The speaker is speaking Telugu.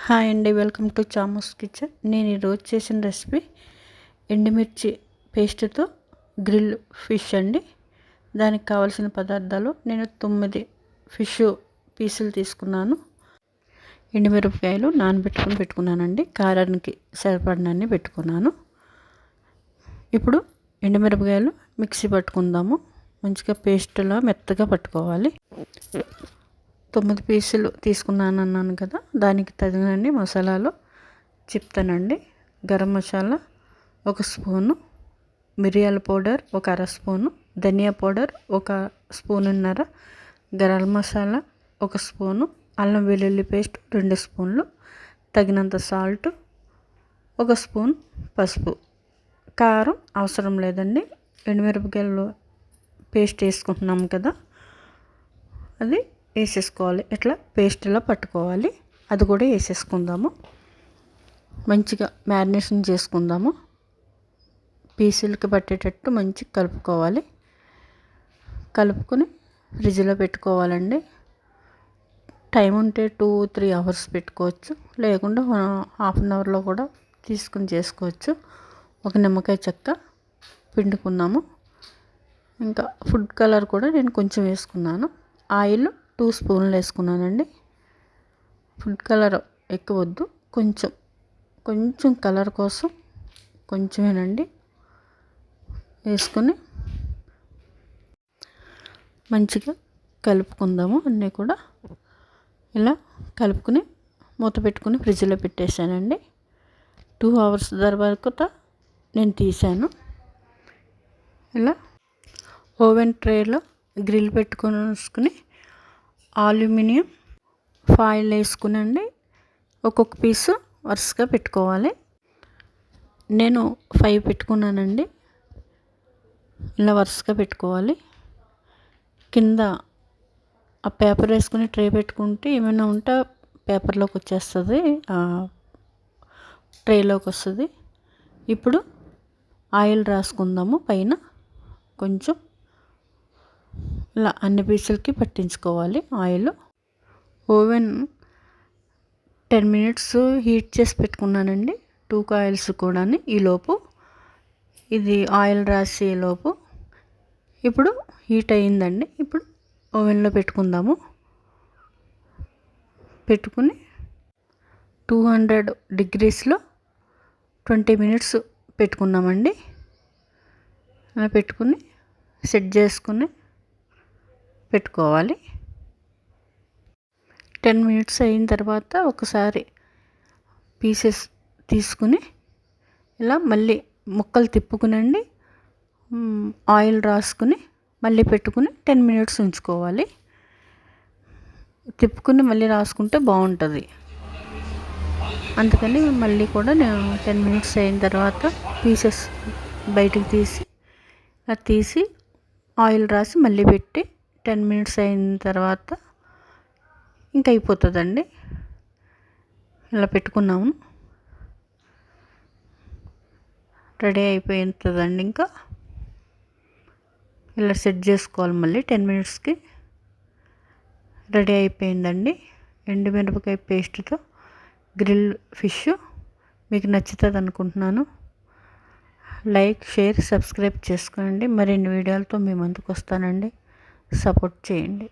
హాయ్ అండి, వెల్కమ్ టు చామోస్ కిచెన్. నేను ఈరోజు చేసిన రెసిపీ ఎండుమిర్చి పేస్ట్తో గ్రిల్ ఫిష్ అండి. దానికి కావాల్సిన పదార్థాలు: నేను 9 ఫిష్ పీసులు తీసుకున్నాను. ఎండుమిరపకాయలు నానబెట్టుకుని పెట్టుకున్నానండి. కారానికి సరిపడినన్ని పెట్టుకున్నాను. ఇప్పుడు ఎండుమిరపకాయలు మిక్సీ పట్టుకుందాము. మంచిగా పేస్ట్లా మెత్తగా పట్టుకోవాలి. 9 పీసులు తీసుకున్నాను అన్నాను కదా, దానికి తగినన్ని మసాలాలు చెప్తానండి. గరం మసాలా 1 స్పూను, మిరియాల పౌడర్ 1 అర స్పూను, ధనియా పౌడర్ 1 స్పూనున్నర, గరం మసాలా 1 స్పూను, అల్లం వెల్లుల్లి పేస్ట్ 2 స్పూన్లు, తగినంత సాల్ట్, 1 స్పూన్ పసుపు. కారం అవసరం లేదండి, ఎండుమిరపకాయలు పేస్ట్ వేసుకుంటున్నాం కదా, అది వేసేసుకోవాలి. ఇట్లా పేస్ట్లా పట్టుకోవాలి. అది కూడా వేసేసుకుందాము. మంచిగా మ్యారినేషన్ చేసుకుందాము. పీసులకి పట్టేటట్టు మంచిగా కలుపుకోవాలి. కలుపుకొని ఫ్రిడ్జ్లో పెట్టుకోవాలండి. టైం ఉంటే 2-3 అవర్స్ పెట్టుకోవచ్చు, లేకుండా హాఫ్ అన్ అవర్లో కూడా తీసుకుని చేసుకోవచ్చు. ఒక నిమ్మకాయ చెక్క పిండుకున్నాము. ఇంకా ఫుడ్ కలర్ కూడా నేను కొంచెం వేసుకున్నాను. ఆయిల్ 2 స్పూన్లు వేసుకున్నానండి. ఫుడ్ కలర్ ఎక్కువ వద్దు, కొంచెం కలర్ కోసం కొంచెమేనండి వేసుకొని మంచిగా కలుపుకుందాము. అన్నీ కూడా ఇలా కలుపుకొని మూత పెట్టుకుని ఫ్రిడ్జ్లో పెట్టేశానండి. 2 అవర్స్ తర్వాత నేను తీసాను. ఇలా ఓవెన్ ట్రేలో గ్రిల్ పెట్టుకొని అల్యూమినియం ఫాయిల్ వేసుకునండి ఒక్కొక్క పీసు వరుసగా పెట్టుకోవాలి. నేను 5 పెట్టుకున్నానండి. ఇలా వరుసగా పెట్టుకోవాలి. కింద ఆ పేపర్ వేసుకుని ట్రే పెట్టుకుంటే ఏమైనా ఉంటే పేపర్లోకి వచ్చేస్తుంది, ట్రేలోకి వస్తుంది. ఇప్పుడు ఆయిల్ రాసుకుందాము పైన. కొంచెం ఇలా అన్ని పీసులకి పట్టించుకోవాలి ఆయిల్. ఓవెన్ 10 మినిట్స్ హీట్ చేసి పెట్టుకున్నానండి. 2 కాయిల్స్ కూడా. ఈలోపు ఇది ఆయిల్ రాసేలోపు ఇప్పుడు హీట్ అయ్యిందండి. ఇప్పుడు ఓవెన్లో పెట్టుకుందాము. పెట్టుకుని 200 డిగ్రీస్లో 20 మినిట్స్ పెట్టుకున్నామండి. అలా పెట్టుకుని సెట్ చేసుకుని పెట్టుకోవాలి. 10 మినిట్స్ అయిన తర్వాత ఒకసారి పీసెస్ తీసుకుని ఇలా మళ్ళీ ముక్కలు తిప్పుకునండి, ఆయిల్ రాసుకుని మళ్ళీ పెట్టుకుని 10 మినిట్స్ ఉంచుకోవాలి. తిప్పుకుని మళ్ళీ రాసుకుంటే బాగుంటుంది. అందుకని మళ్ళీ కూడా నేను 10 మినిట్స్ అయిన తర్వాత పీసెస్ బయటికి తీసి ఆయిల్ రాసి మళ్ళీ పెట్టి 10 మినిట్స్ అయిన తర్వాత ఇంకా అయిపోతుందండి. ఇలా పెట్టుకున్నాము, రెడీ అయిపోతుందండి. ఇంకా ఇలా సెట్ చేసుకోవాలి. మళ్ళీ 10 మినిట్స్కి రెడీ అయిపోయిందండి ఎండుమిరపకాయ పేస్ట్తో గ్రిల్ ఫిష్. మీకు నచ్చుతుంది అనుకుంటున్నాను. లైక్, షేర్, సబ్స్క్రైబ్ చేసుకోండి. మరిన్ని వీడియోలతో మీ ముందుకు వస్తానండి. సపోర్ట్ చేయండి.